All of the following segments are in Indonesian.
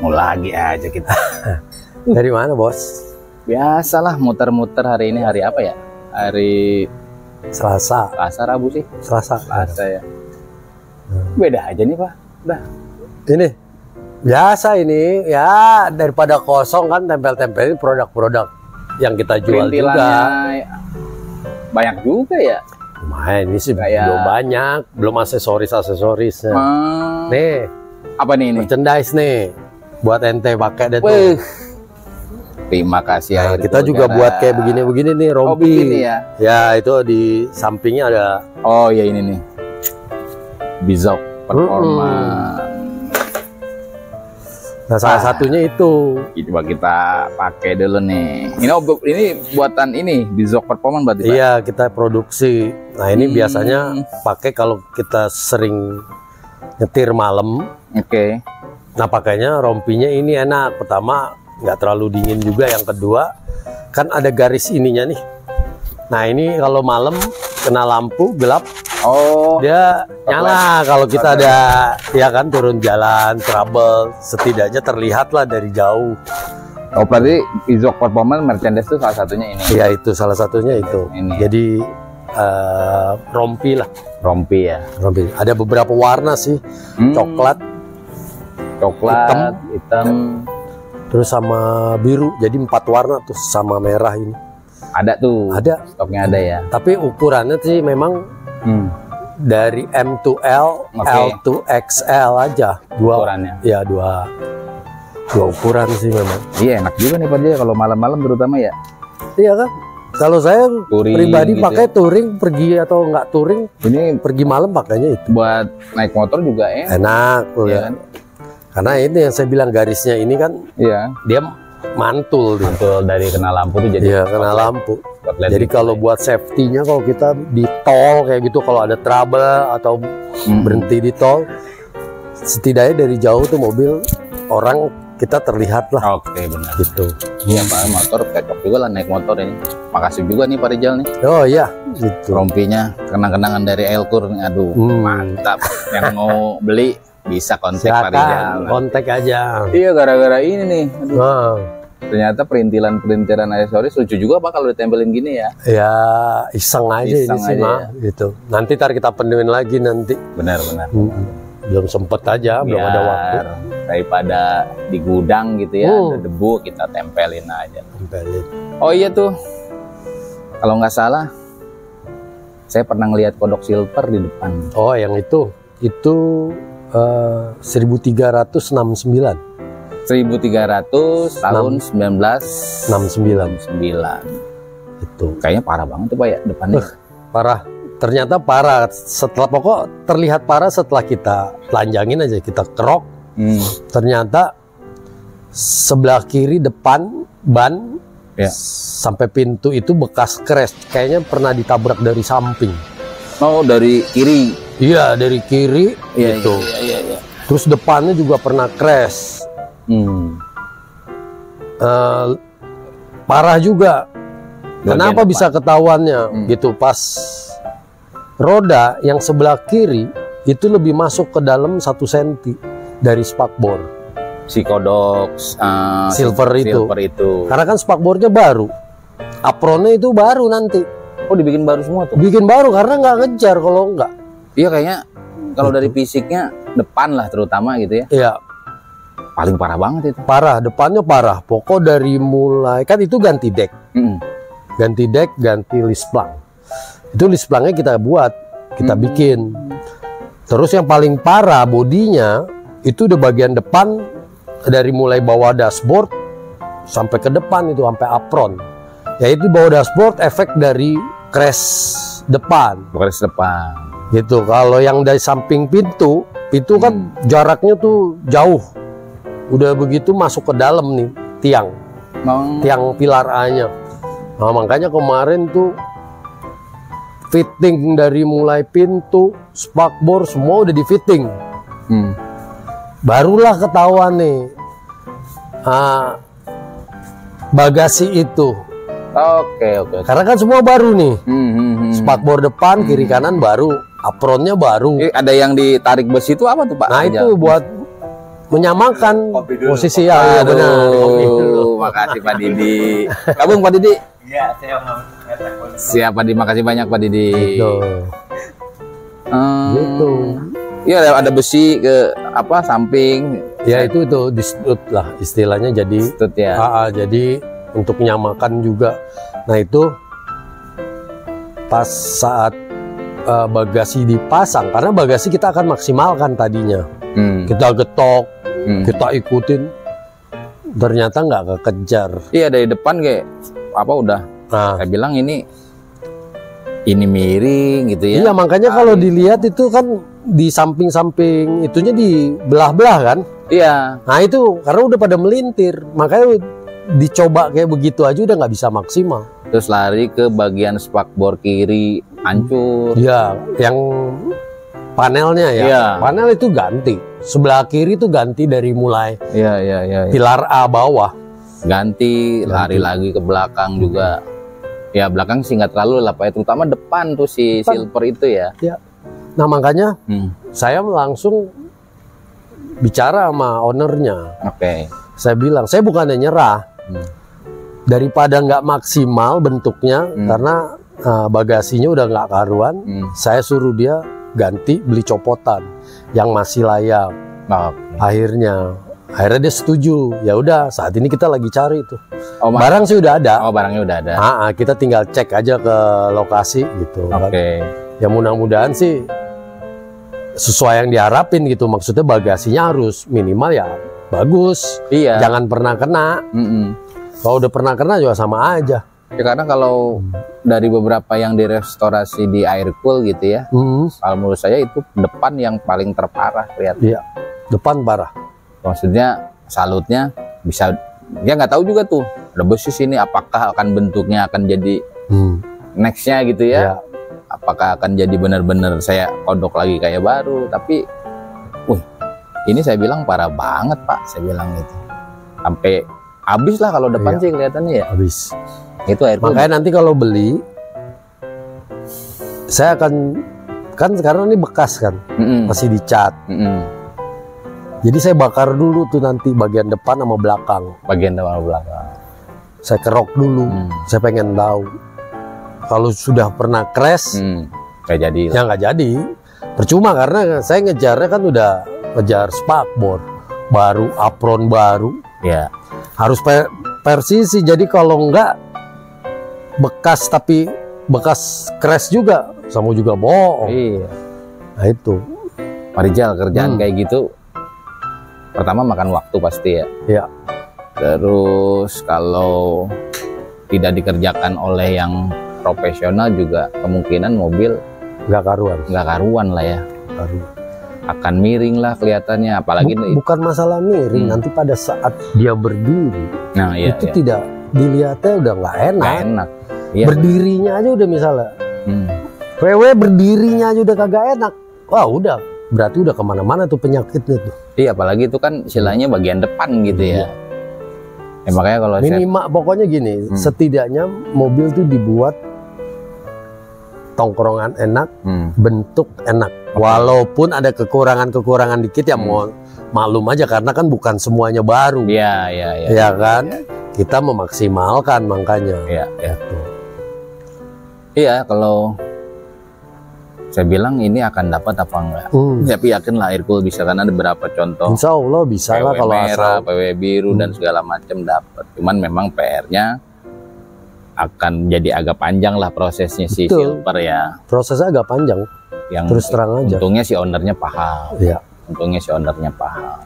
Mau lagi aja kita. Dari mana, Bos? Biasalah muter-muter. Hari ini hari apa ya? Hari Selasa. Selasa, Rabu sih. Selasa. Selasa ya. Beda aja nih, Pak. Udah. Ini biasa ini ya, daripada kosong kan tempel-tempelin produk-produk yang kita jual juga. Banyak juga ya. Lumayan, ini sih Kayak... belum banyak, belum aksesorisnya. Nih, apa nih ini? Merchandise nih, buat ente pakai deh tuh. Terima kasih. Nah, kita juga buat kayak begini-begini nih, rompi. Oh, begini ya? Ya, itu di sampingnya ada. Oh ya, ini nih, Bizok Performance. Nah, salah satunya itu. Coba kita pakai dulu nih. Ini buatan ini Bizok Performance berarti, Pak? Iya, kita produksi. Nah, ini biasanya pakai kalau kita sering nyetir malam. Oke. Nah, pakainya rompinya ini enak. Pertama, nggak terlalu dingin juga. Yang kedua, kan ada garis ininya nih. Nah, ini kalau malam kena lampu gelap, dia nyala. Kalau kita ada, ya kan, turun jalan, trouble, setidaknya terlihat lah dari jauh. Oh, berarti Bizok Performance merchandise itu salah satunya ini? Iya, itu salah satunya itu. Ini. Jadi rompi lah. Rompi ya? Rompi. Ada beberapa warna sih. Coklat, hitam, terus sama biru. Jadi 4 warna tuh, sama merah ini. Ada tuh. Ada. Stoknya ada ya. Tapi ukurannya sih memang dari M to L, L to XL aja. Ukurannya. Ya, dua ukuran sih memang. Iya, enak juga nih Pak Jaya kalau malam-malam terutama ya. Iya kan? Kalau saya touring pribadi gitu pakai ya. touring, pergi atau nggak touring, ini pergi malam pakainya itu. Buat naik motor juga enak tuh ya. Kan? Karena ini yang saya bilang garisnya ini kan, dia mantul dari kena lampu tuh jadi. Iya, kena lampu. Jadi kalau buat safety-nya, kalau kita di tol kayak gitu, kalau ada trouble atau berhenti di tol, setidaknya dari jauh tuh mobil orang kita terlihat lah. Oke, benar. Gitu. Iya Pak, motor cocok juga lah naik motor ini. Makasih juga nih Pak Rizal nih. Oh iya, gitu. Rompinya kenang-kenangan dari Elkur. Aduh, mantap. Yang mau beli bisa kontak Pak Rizal. Kontak aja. Iya, gara-gara ini nih. Aduh. Ternyata perintilan aksesoris lucu juga Pak kalau ditempelin gini ya. Ya, iseng aja ini sih mah gitu. Nanti ntar kita penuhin lagi nanti. Benar-benar. Belum sempet aja, belum ada waktu. Daripada di gudang gitu ya, ada debu, kita tempelin aja. Tempelin. Oh iya tuh, kalau nggak salah, saya pernah ngelihat kodok silver di depan. Oh, yang itu 1369. 1300 tahun 1969. Itu kayaknya parah banget tuh Pak ya depannya. Parah. Ternyata parah. Setelah terlihat parah setelah kita telanjangin aja, kita kerok. Ternyata sebelah kiri depan ban sampai pintu itu bekas crash. Kayaknya pernah ditabrak dari samping. Oh, dari kiri? Iya, dari kiri gitu. Iya. Terus depannya juga pernah crash. Parah juga. Kenapa bisa ketahuannya gitu? Pas roda yang sebelah kiri itu lebih masuk ke dalam 1 cm dari spakbor. Si kodok silver itu. Karena kan spakbornya baru, apronnya itu baru nanti. Oh, dibikin baru semua tuh? Bikin baru karena nggak ngejar kalau nggak. Iya, kayaknya kalau dari fisiknya depan lah terutama gitu ya. Iya. Paling parah banget itu. Parah, depannya parah. Pokok dari mulai kan itu ganti dek. Ganti dek, ganti lisplang. Itu lisplangnya kita buat, kita bikin. Terus yang paling parah bodinya itu udah bagian depan, dari mulai bawah dashboard sampai ke depan itu sampai apron. Yaitu bawah dashboard efek dari crash depan. Crash depan. Gitu. Kalau yang dari samping pintu kan jaraknya tuh jauh. Udah begitu masuk ke dalam nih tiang pilar A-nya. Nah, makanya kemarin tuh fitting dari mulai pintu, spakbor semua udah di fitting. Barulah ketahuan nih bagasi itu. Oke. Karena kan semua baru nih. Spakbor depan, kiri kanan baru. apronnya baru. Ada yang ditarik besi itu apa tuh Pak? Nah itu buat menyamakan posisi ya, benar. Makasih Pak Didi. Kabung Pak Didi. Iya, saya mau Siap Pak Didi, makasih banyak Pak Didi. Gitu. Gitu. Iya ada besi ke apa samping. Ya itu distut lah istilahnya, jadi Distut ya. jadi untuk menyamakan juga. Nah itu pas saat bagasi dipasang, karena bagasi kita akan maksimalkan tadinya. Kita getok, kita ikutin, ternyata nggak kekejar. Iya dari depan kayak apa udah. Saya bilang ini miring gitu ya. Iya makanya kalau dilihat itu kan di samping-samping itunya dibelah-belah kan. Iya. Nah itu karena udah pada melintir, makanya dicoba kayak begitu aja udah nggak bisa maksimal. Terus lari ke bagian spakbor kiri hancur. Iya, yang panelnya ya. Iya. Panel itu ganti. Sebelah kiri itu ganti dari mulai Iya. pilar A bawah. Ganti, lari lagi ke belakang juga. Ya belakang sih nggak terlalu lah Pak, terutama depan tuh si Silver itu ya. Ya. Nah makanya saya langsung bicara sama ownernya. Oke. Saya bilang, saya bukannya nyerah. Daripada nggak maksimal bentuknya, karena bagasinya udah nggak karuan, saya suruh dia ganti beli copotan yang masih layak. Akhirnya dia setuju. Ya udah, saat ini kita lagi cari itu. Barang sih udah ada. Barangnya udah ada. Kita tinggal cek aja ke lokasi gitu. Oke. Ya mudah-mudahan sih sesuai yang diharapin gitu. Maksudnya bagasinya harus minimal ya bagus. Iya. Jangan pernah kena. Kalau udah pernah kena juga sama aja. Ya karena kalau dari beberapa yang direstorasi di Aircool gitu ya, kalau menurut saya itu depan yang paling terparah kelihatan. Iya, depan parah. Maksudnya salutnya bisa, ya nggak tahu juga tuh rebus sini apakah akan bentuknya akan jadi nextnya gitu ya. Apakah akan jadi benar-benar saya kodok lagi kayak baru, tapi ini saya bilang parah banget Pak, saya bilang gitu. Sampai habis lah kalau depan sih kelihatannya ya. Habis. Itu Aircool. Makanya nanti kalau beli, saya akan, kan sekarang ini bekas kan, masih dicat. Jadi saya bakar dulu tuh nanti bagian depan sama belakang. Bagian depan sama belakang. Saya kerok dulu. Saya pengen tahu. Kalau sudah pernah crash, nggak jadi. Ya nggak jadi. Percuma karena saya ngejarnya kan udah ngejar spakbor baru, apron baru. Ya. Harus persisi. Jadi kalau enggak bekas, tapi bekas crash juga sama juga bohong. Iya. Nah itu Pak Rijal, kerjaan kayak gitu pertama makan waktu pasti ya. Iya. Terus kalau tidak dikerjakan oleh yang profesional juga kemungkinan mobil nggak karuan lah ya. Akan miring lah kelihatannya, apalagi bukan masalah miring, nanti pada saat dia berdiri, nah itu tidak dilihatnya udah nggak enak. Iya. Berdirinya aja udah misalnya VW berdirinya aja udah kagak enak, wah udah berarti udah kemana-mana tuh penyakitnya tuh. Iya, apalagi itu kan istilahnya bagian depan gitu ya. Ya makanya kalau minimal pokoknya gini, setidaknya mobil tuh dibuat tongkrongan enak, bentuk enak. Walaupun ada kekurangan dikit ya mau maklum aja karena kan bukan semuanya baru. Iya. Ya kan? Kita memaksimalkan makanya. Iya. Iya, kalau saya bilang ini akan dapat apa enggak? Tapi yakinlah Aircool bisa, karena ada beberapa contoh. Insya Allah bisa lah kalau merah, asal. PW biru dan segala macam dapat. Cuman memang PR-nya akan jadi agak panjang lah prosesnya si Silver ya. Prosesnya agak panjang. Yang terus terang aja. Untungnya si ownernya paham. Iya. Untungnya si ownernya paham.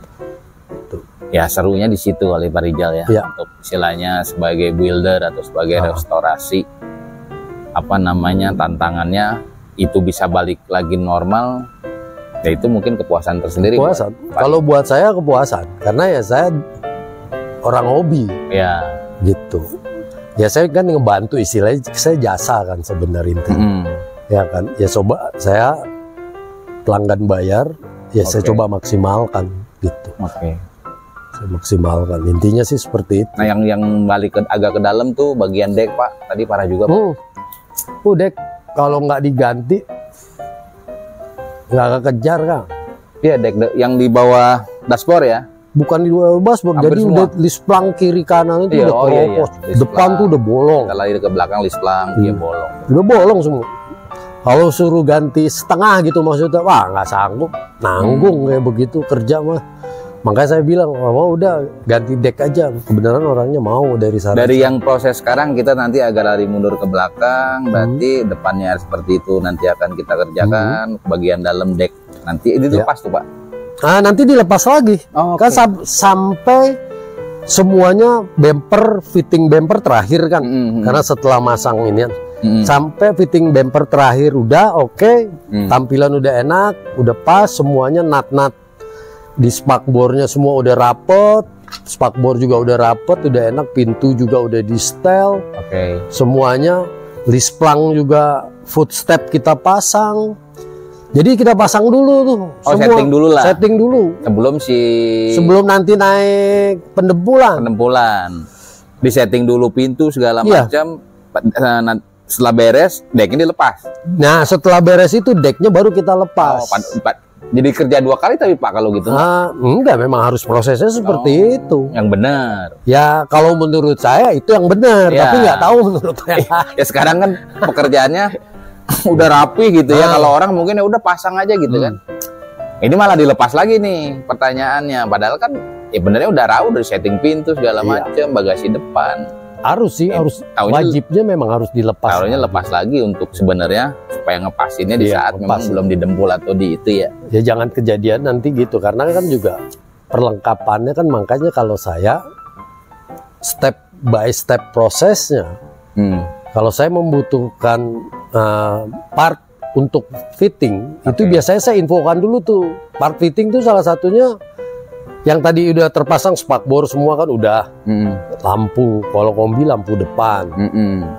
Ya serunya di situ kali Pak Rijal ya. Untuk istilahnya sebagai builder atau sebagai restorasi, apa namanya, tantangannya itu bisa balik lagi normal. Ya itu mungkin kepuasan tersendiri. Kepuasan. Kalau buat saya kepuasan, karena ya saya orang hobi. Ya. Gitu. Ya saya kan ngebantu, istilahnya saya jasa kan sebenarnya itu. Ya kan, ya coba saya pelanggan bayar, ya saya coba maksimalkan gitu. Saya maksimalkan, intinya sih seperti itu. Nah yang balik agak ke dalam tuh bagian dek Pak, tadi parah juga Pak. Dek kalau nggak diganti nggak kekejar Kang. Iya, dek yang di bawah dashboard ya. Bukan di bawah dashboard, jadi semua. udah lisplang kiri kanan itu Iya, udah keropos. Depan tuh udah bolong. Kita lari ke belakang lisplang, dia bolong. Udah bolong semua. Kalau suruh ganti setengah gitu maksudnya, wah nggak sanggup, nanggung kayak begitu kerja mah. Makanya saya bilang, mau udah ganti dek aja. Kebenaran orangnya mau dari sana. Dari yang proses sekarang kita nanti agak lari mundur ke belakang, berarti depannya seperti itu nanti akan kita kerjakan. Bagian dalam dek nanti ini lepas tuh Pak. Nah nanti dilepas lagi, kan sampai semuanya bumper, fitting bumper terakhir kan. Karena setelah masang ini sampai fitting bumper terakhir udah oke, tampilan udah enak, udah pas, semuanya nut-nut di spakbornya semua udah rapet, spakbor juga udah rapet, udah enak, pintu juga udah di setel, semuanya, lisplang juga footstep kita pasang. Jadi kita pasang dulu tuh, semua setting dulu lah, setting dulu sebelum nanti naik pendempulan, di setting dulu pintu segala macam. Setelah beres deknya dilepas. Nah setelah beres itu deknya baru kita lepas. Jadi kerja 2 kali tapi Pak kalau gitu? Enggak, memang harus prosesnya seperti itu. Yang benar. Ya kalau menurut saya itu yang benar, tapi nggak tahu menurut saya. Ya sekarang kan pekerjaannya udah rapi gitu ya. Kalau orang mungkin ya udah pasang aja gitu kan. Ini malah dilepas lagi nih pertanyaannya. Padahal kan ya benernya udah raw, udah setting pintu segala macam, bagasi depan. Harus sih, harus wajibnya memang harus dilepas. Taruhnya lepas lagi untuk sebenarnya supaya ngepasinnya di saat memang belum didempul atau di itu ya. Ya jangan kejadian nanti gitu, karena kan juga perlengkapannya kan, makanya kalau saya step by step prosesnya. Kalau saya membutuhkan part untuk fitting, itu biasanya saya infokan dulu tuh. Part fitting tuh salah satunya yang tadi udah terpasang spakbor semua kan udah, lampu, kalau kombi lampu depan,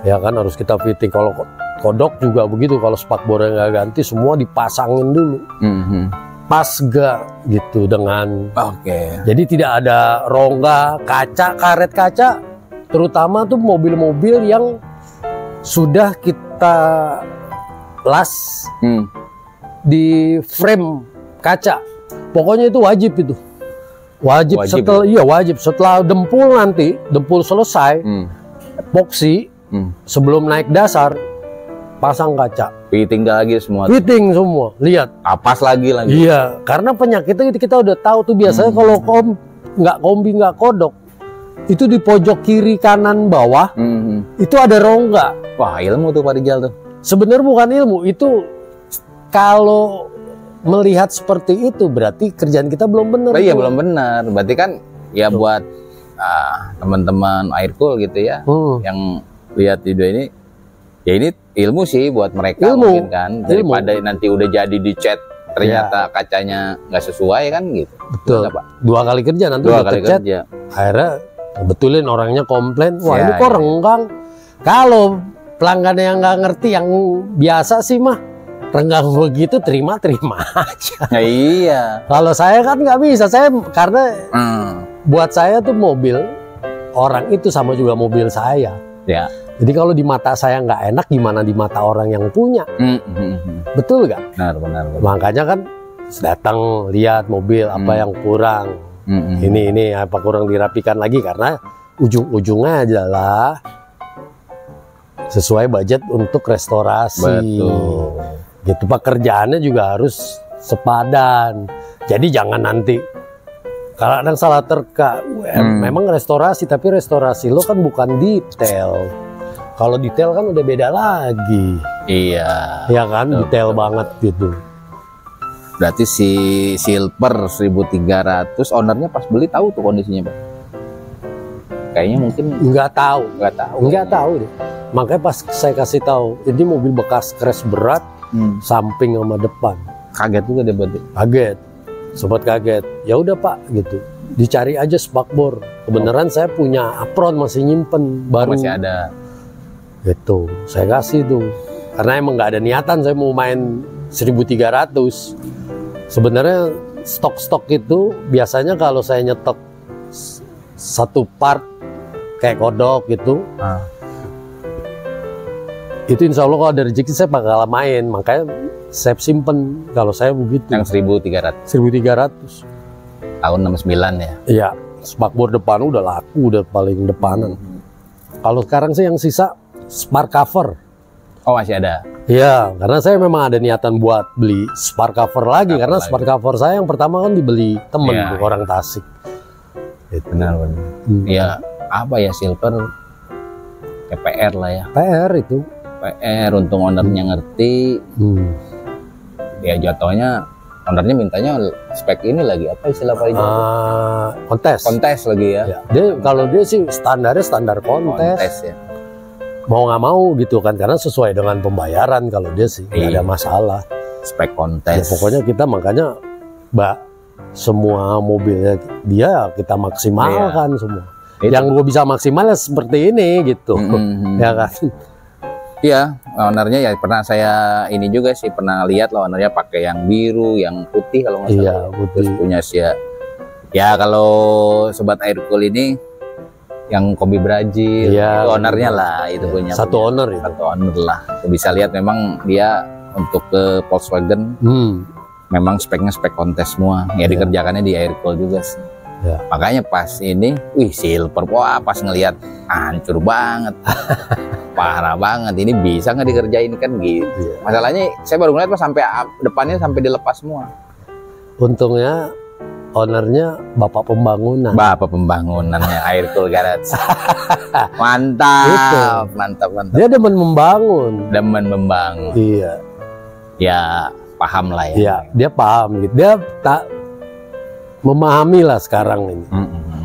ya kan harus kita fitting. Kalau kodok juga begitu, kalau spakbornya nggak ganti semua dipasangin dulu, pas gak gitu dengan, jadi tidak ada rongga, karet kaca, terutama tuh mobil-mobil yang sudah kita las di frame kaca, pokoknya itu wajib itu. Wajib setelah setelah dempul, nanti dempul selesai, epoksi sebelum naik dasar pasang kaca, fitting lagi semua, lihat kapas lagi. Iya, karena penyakitnya kita udah tahu tuh biasanya kalau kombi nggak kodok itu di pojok kiri kanan bawah itu ada rongga. Wah, ilmu tuh Pak Rijal tuh. Sebenarnya bukan ilmu itu, kalau melihat seperti itu berarti kerjaan kita belum benar. Iya, belum benar. Berarti kan ya buat teman-teman aircool gitu ya, yang lihat video ini, ya ini ilmu sih buat mereka mungkin kan, daripada nanti udah jadi dicat ternyata kacanya nggak sesuai kan gitu. Betul. Pak. 2 kali kerja nanti udah kecat, akhirnya betulin, orangnya komplain, wah ini kok renggang. Kalau pelanggan yang nggak ngerti, yang biasa sih mah renggang begitu terima aja. Ya, iya. Kalau saya kan nggak bisa, saya karena buat saya tuh mobil orang itu sama juga mobil saya. Ya. Jadi kalau di mata saya nggak enak, gimana di mata orang yang punya? Betul nggak? Benar. Makanya kan datang lihat mobil apa yang kurang. Ini apa kurang dirapikan lagi, karena ujung-ujungnya adalah sesuai budget untuk restorasi. Betul. Gitu, pekerjaannya juga harus sepadan. Jadi jangan nanti kalau ada yang salah terka, memang restorasi, tapi restorasi lo kan bukan detail. Kalau detail kan udah beda lagi. Iya. Ya kan, detail banget gitu. Berarti si Silver 1300 ownernya pas beli tahu tuh kondisinya Pak? Kayaknya mungkin nggak tahu deh. Makanya pas saya kasih tahu, ini mobil bekas crash berat, samping sama depan. Kaget juga dia berarti. Kaget, sempat kaget. Ya udah Pak, gitu. Dicari aja spakbor. Kebenaran saya punya apron masih nyimpen baru. Masih ada. Gitu, saya kasih tuh. Karena emang nggak ada niatan saya mau main 1300. Sebenarnya stok-stok itu biasanya kalau saya nyetok satu part kayak kodok gitu. Itu insya Allah kalau ada rezeki saya bakal main, makanya saya simpen kalau saya begitu. Yang 1300. 1300. Tahun 69 ya. Iya, spakbor depan udah laku, udah paling depanan. Kalau sekarang sih yang sisa spark cover. Oh masih ada. Iya, karena saya memang ada niatan buat beli spark cover lagi, karena spark cover saya yang pertama kan dibeli temen ya, orang Tasik. Itu. Benar. Ya apa ya, silver PR lah ya. PR itu. PR, untung ownernya ngerti. Ya jatuhnya ownernya mintanya spek ini lagi, apa istilah paling kontes lagi ya. Dia kalau dia sih standarnya standar kontes ya. Mau nggak mau gitu kan, karena sesuai dengan pembayaran. Kalau dia sih nggak ada masalah, spek kontes ya, pokoknya kita makanya semua mobilnya dia kita maksimalkan semua. Yang gue bisa maksimalnya seperti ini gitu. Ya kan. Iya, ownernya ya pernah saya ini juga sih, pernah lihat lah ownernya pakai yang biru, yang putih kalau nggak salah. Iya, putih. Terus punya sih ya kalau sobat Aircool ini yang Kombi Brazil, itu ownernya lah, itu punya satu owner itu. Satu owner lah. Bisa lihat memang dia untuk ke Volkswagen memang speknya spek kontes semua. Ya dikerjakannya di Aircool juga sih. Ya. Makanya pas ini, wih silver, wah pas ngelihat hancur banget, parah banget. Ini bisa nggak dikerjain kan gitu. Masalahnya saya baru ngeliat pas sampai depannya sampai dilepas semua. Untungnya ownernya bapak pembangunan. Bapak pembangunannya Aircool Garage. Mantap, mantap. Dia demen membangun. Demen membangun. Iya. Ya paham lah ya. Iya, dia paham gitu. Dia tak memahami lah sekarang ini.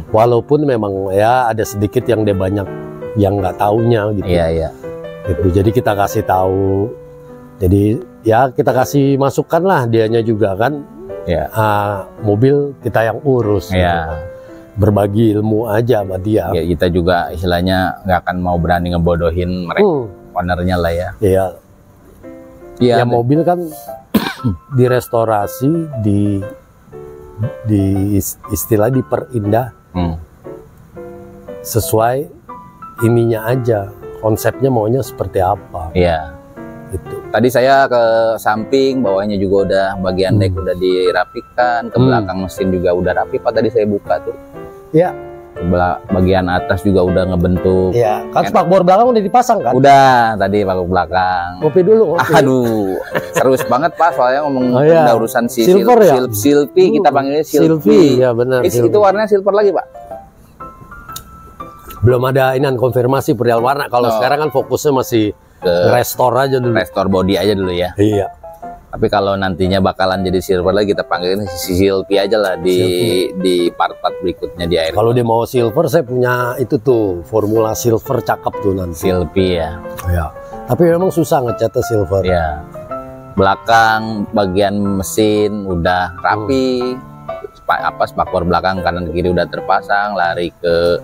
Walaupun memang ya ada sedikit yang dia banyak yang nggak taunya gitu. Iya. Gitu. Jadi kita kasih tahu. Jadi ya kita kasih masukan lah, dianya juga kan. Ya. Mobil kita yang urus. Ya. Gitu. Berbagi ilmu aja sama dia. Ya, kita juga istilahnya nggak akan mau berani ngebodohin mereka, ownernya lah ya. Iya. Ya mobil kan direstorasi, di istilah diperindah sesuai ininya aja, konsepnya maunya seperti apa. Iya. Itu. Tadi saya ke samping, bawahnya juga udah bagian deck udah dirapikan, ke belakang mesin juga udah rapi Pak, tadi saya buka tuh. Iya. Bagian atas juga udah ngebentuk. Iya, kan spakbor belakang udah dipasang kan? Udah, tadi spakbor belakang. Ngopi dulu, ngopi. Aduh, serius banget Pak, soalnya ngomong urusan si silver ya? Silvi, kita panggilnya Silvi. Ya benar. Itu warnanya silver lagi Pak? Belum ada ini konfirmasi perihal warna. Kalau sekarang kan fokusnya masih restore aja dulu. Restore body aja dulu ya. Iya. Tapi kalau nantinya bakalan jadi silver lagi, kita panggilin si Silvi aja lah di part-part berikutnya di Aircool. Kalau dia mau silver, saya punya itu tuh formula silver cakep tuh nanti. Silvi ya. Ya. Tapi memang susah ngecatnya silver. Ya. Belakang bagian mesin udah rapi. Spakbor belakang kanan kiri udah terpasang, lari ke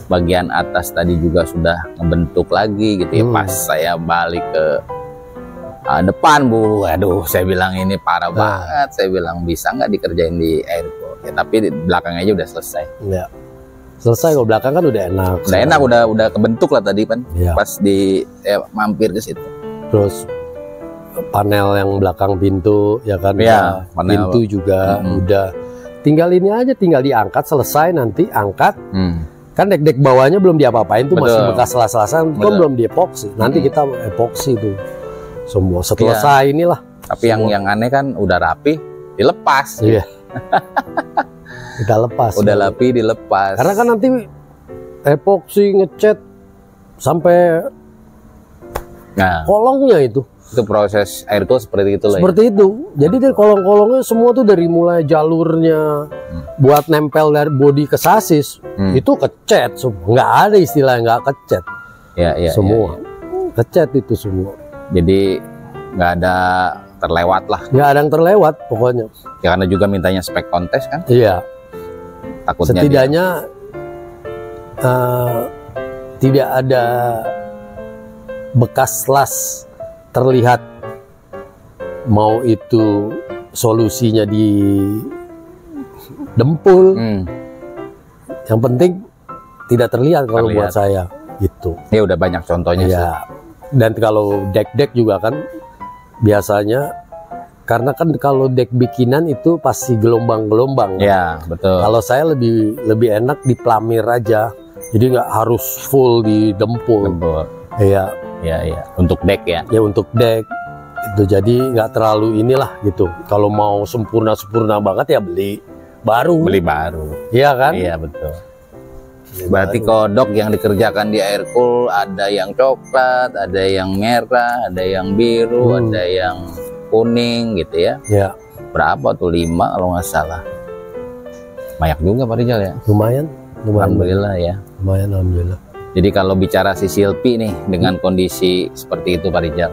bagian atas tadi juga sudah ngebentuk lagi gitu ya. Pas saya balik ke depan Bu, aduh saya bilang ini parah banget. Saya bilang bisa nggak dikerjain di Aircool ya, tapi di belakangnya aja udah selesai. Ya. Selesai, kalau belakang kan udah enak. Udah enak, udah kebentuk lah tadi kan. Ya. Pas mampir ke situ. Terus panel yang belakang pintu ya kan. Ya, pintu juga udah tinggal ini aja, tinggal diangkat, selesai nanti angkat. Kan dek-dek bawahnya belum diapa-apain tuh. Betul. Masih bekas selas-selasan, kan belum diepoksi. Nanti kita epoksi tuh semua setelah inilah. Tapi semua. yang aneh kan udah rapi dilepas. Iya. Kita lepas. Udah rapi dilepas. Karena kan nanti epoksi ngecat sampai kolongnya itu. Itu proses Aircool seperti itu lah. Seperti itu. Jadi dari kolong-kolongnya semua tuh dari mulai jalurnya buat nempel dari bodi ke sasis itu kecat semua. Nggak ada istilah nggak kecat. Ya, semua kecat itu semua. Jadi nggak ada terlewat lah. Nggak ada yang terlewat pokoknya. Ya karena juga mintanya spek kontes kan. Iya. Takutnya setidaknya tidak ada bekas las terlihat, mau itu solusinya di dempul. Yang penting tidak terlihat kalau buat saya gitu. Ya udah banyak contohnya ya. sih. Dan kalau dek juga kan biasanya, karena kan kalau dek bikinan itu pasti gelombang-gelombang. Ya, betul. Kalau saya lebih enak di plamir aja, jadi nggak harus full di dempul. Iya. Ya. Untuk dek ya. Ya untuk dek itu, jadi nggak terlalu inilah gitu. Kalau mau sempurna banget ya beli baru. Iya kan? Iya betul. Berarti kodok yang dikerjakan di air cool ada yang coklat, ada yang merah, ada yang biru, ada yang kuning gitu ya. Ya. Berapa tuh? 5 kalau nggak salah. Banyak juga Pak Rijal ya. Lumayan. Alhamdulillah ya. Lumayan, alhamdulillah. Jadi kalau bicara si Silpi nih dengan kondisi seperti itu Pak Rijal.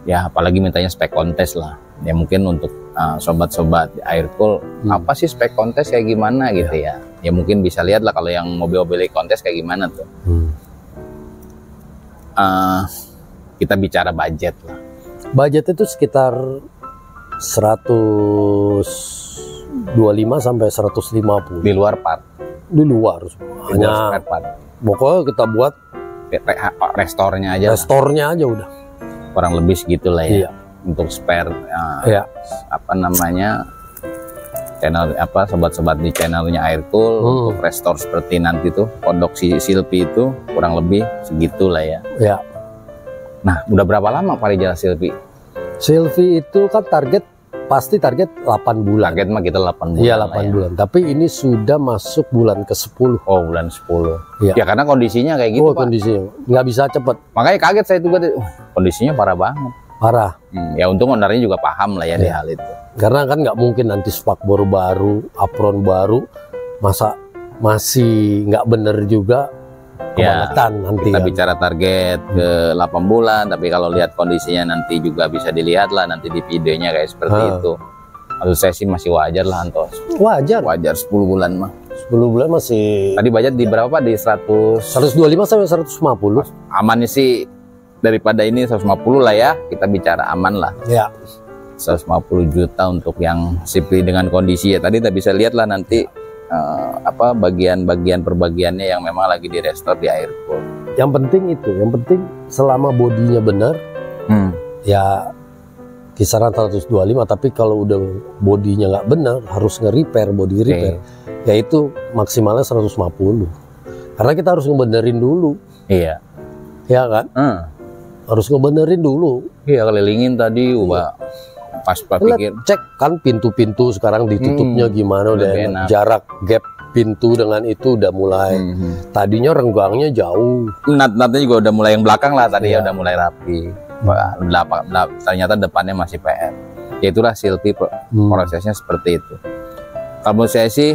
Ya apalagi mintanya spek kontes lah. Ya mungkin untuk sobat-sobat air cool, apa sih spek kontes kayak gimana gitu ya. Ya mungkin bisa lihat lah kalau yang mobil-mobil kontes kayak gimana tuh. Kita bicara budget lah. Budget itu sekitar 125 sampai 150. Di luar part. Di luar. Hanya spare part. Pokoknya kita buat restornya aja. Restornya aja udah. Kurang lebih segitulah ya. Iya. Untuk spare iya. Apa namanya? Channel apa sobat-sobat di channelnya air cool untuk restore seperti nanti tuh kodok si Silpi itu kurang lebih segitulah ya. Ya. Nah, udah berapa lama Pak Rijal Silpi? Silpi itu kan pasti target 8 bulan. Target mah kita 8 bulan. Iya 8 bulan. Tapi ini sudah masuk bulan ke-10. Oh bulan 10. Ya. Ya karena kondisinya kayak gitu Pak. Kondisinya nggak bisa cepet. Makanya kaget saya juga, kondisinya parah banget. Parah. Ya untung ownernya juga paham lah ya di hal itu. Karena kan nggak mungkin nanti spakbor baru, apron baru, masa masih nggak bener juga, kebangetan nanti. Kita kan bicara target ke 8 bulan, tapi kalau lihat kondisinya nanti juga bisa dilihat lah nanti di videonya kayak seperti itu. Maksud saya sih masih wajar lah Antos. Wajar 10 bulan mah. 10 bulan masih. Tadi budget di berapa Pak? Di 125 sampai 150. Amannya sih daripada ini 150 lah ya, kita bicara aman lah ya. 150 juta untuk yang Silpi dengan kondisi ya tadi kita bisa lihat lah nanti apa bagian-bagian perbagiannya yang memang lagi di restore di air cool. Yang penting itu, yang penting selama bodinya benar ya kisaran 125, tapi kalau udah bodinya nggak benar harus nge-repair, body repair yaitu maksimalnya 150 karena kita harus ngebenerin dulu. Iya ya kan. Harus ngebenerin dulu. Iya, kelilingin tadi ubah pas pikir cek kan pintu-pintu sekarang ditutupnya gimana, udah enak. Jarak gap pintu dengan itu udah mulai tadinya renggangnya jauh, nat-natnya juga udah mulai yang belakang lah tadi ya udah mulai rapi. Ternyata depannya masih PR. Ya itulah Silpi prosesnya seperti itu. Kalau saya sih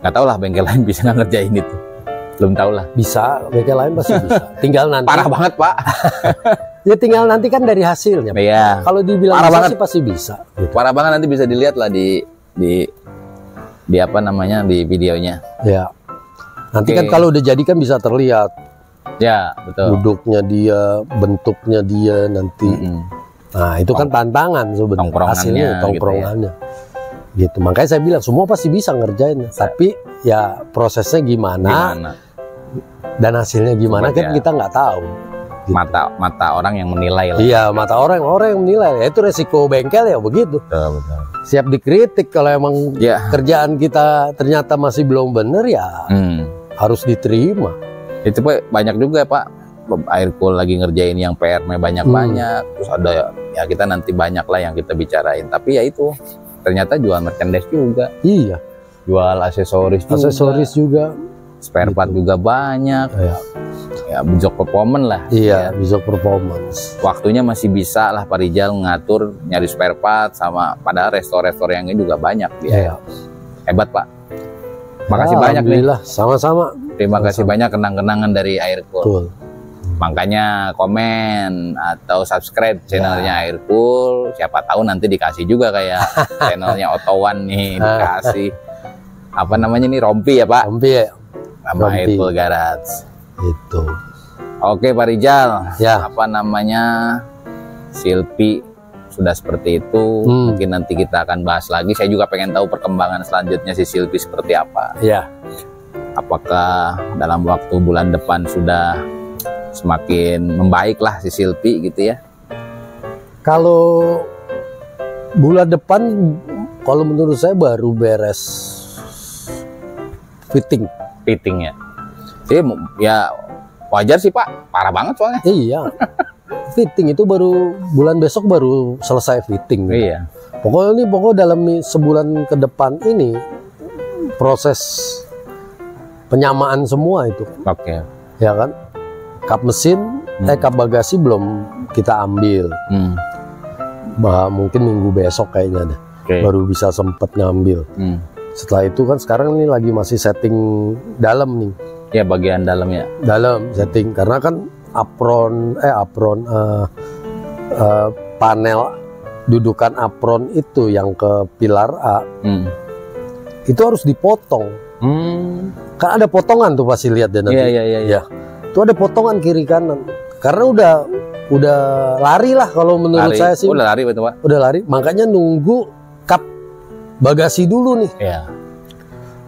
nggak tahu lah bengkel lain bisa nggak ngerjain itu. Belum tahu lah. Bisa, bengkel lain pasti bisa. Tinggal nanti. Parah banget Pak. Ya tinggal nanti kan dari hasilnya. Iya. Kalau dibilang parah bisa banget sih pasti bisa. Gitu. Parah banget, nanti bisa dilihat lah di apa namanya di videonya. Ya. Nanti kan kalau udah jadi kan bisa terlihat. Ya betul. Duduknya dia, bentuknya dia nanti. Nah itu kan tantangan sebenarnya. Hasilnya tongkrongannya. Gitu. Makanya saya bilang semua pasti bisa ngerjain. Tapi ya prosesnya gimana? Dan hasilnya gimana kan kita nggak tahu. Gitu. Mata orang yang menilai lah. Iya, mata orang yang menilai. Ya, itu resiko bengkel ya begitu. Betul. Siap dikritik kalau emang kerjaan kita ternyata masih belum bener ya harus diterima. Itu banyak juga Pak. Air cool lagi ngerjain yang PR-nya banyak-banyak. Terus ada ya kita nanti banyak lah yang kita bicarain. Tapi ya itu ternyata jual merchandise juga. Iya. Jual aksesoris juga. Spare part juga banyak. Ya Bijok Performance lah. Iya, Bijok Performance. Waktunya masih bisa lah Pak Rijal ngatur nyari spare part sama padahal restor-restor yang ini juga banyak dia. Iya. Hebat Pak. Makasih banyak nih. Sama-sama. Terima kasih banyak kenang-kenangan dari Air Cool. Makanya komen atau subscribe channelnya Air Cool. Siapa tahu nanti dikasih juga kayak channelnya Otowan nih dikasih. Apa namanya nih, rompi ya Pak? Rompi ya. Sama Air Cool Garage. Itu. Oke Pak Rijal, ya. Apa namanya, Silpi sudah seperti itu. Mungkin nanti kita akan bahas lagi. Saya juga pengen tahu perkembangan selanjutnya si Silpi seperti apa. Ya. Apakah dalam waktu bulan depan sudah semakin membaik lah si Silpi gitu ya. Kalau bulan depan, kalau menurut saya baru beres fitting ya. Jadi ya wajar sih Pak, parah banget soalnya. Iya. Fitting itu baru bulan besok baru selesai fitting. Iya. Pokoknya dalam sebulan ke depan ini proses penyamaan semua itu. Oke. Ya kan? Kap mesin, kap bagasi belum kita ambil. Mungkin minggu besok kayaknya deh. Baru bisa sempet ngambil. Setelah itu kan sekarang ini lagi masih setting dalam nih. Ya bagian dalam ya. Dalam setting karena kan apron panel dudukan apron itu yang ke pilar A itu harus dipotong. Kan ada potongan tuh pasti lihat deh nanti. Iya. Itu ada potongan kiri kanan. Karena udah lari lah kalau menurut saya sih. Udah lari betul Pak. Udah lari. Makanya nunggu kap bagasi dulu nih. Iya.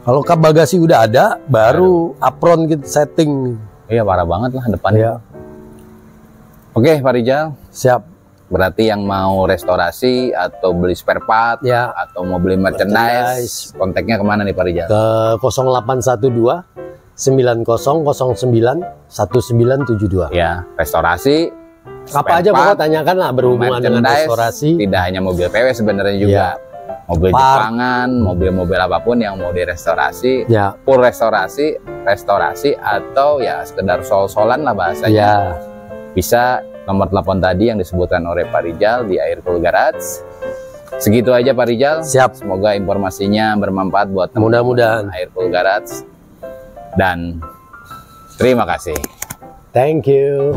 Kalau kap bagasi udah ada, baru apron gitu setting. Iya parah banget lah depannya. Iya. Oke Pak Rijal. Siap. Berarti yang mau restorasi atau beli spare part atau mau beli merchandise, kontaknya kemana nih Pak Rijal? Ke 0812 9009 1972. Ya, restorasi. Apa aja pokoknya tanyakan lah berhubungan dengan restorasi. Tidak hanya mobil PW sebenarnya juga. Mobil Jepangan, mobil-mobil apapun yang mau direstorasi, full restorasi atau ya sekedar sol-solan lah bahasanya. Bisa nomor telepon tadi yang disebutkan oleh Pak Rijal di Air Cool Garage. Segitu aja Pak Rijal. Siap. Semoga informasinya bermanfaat buat mudah-mudahan Air Cool Garage. Dan terima kasih. Thank you.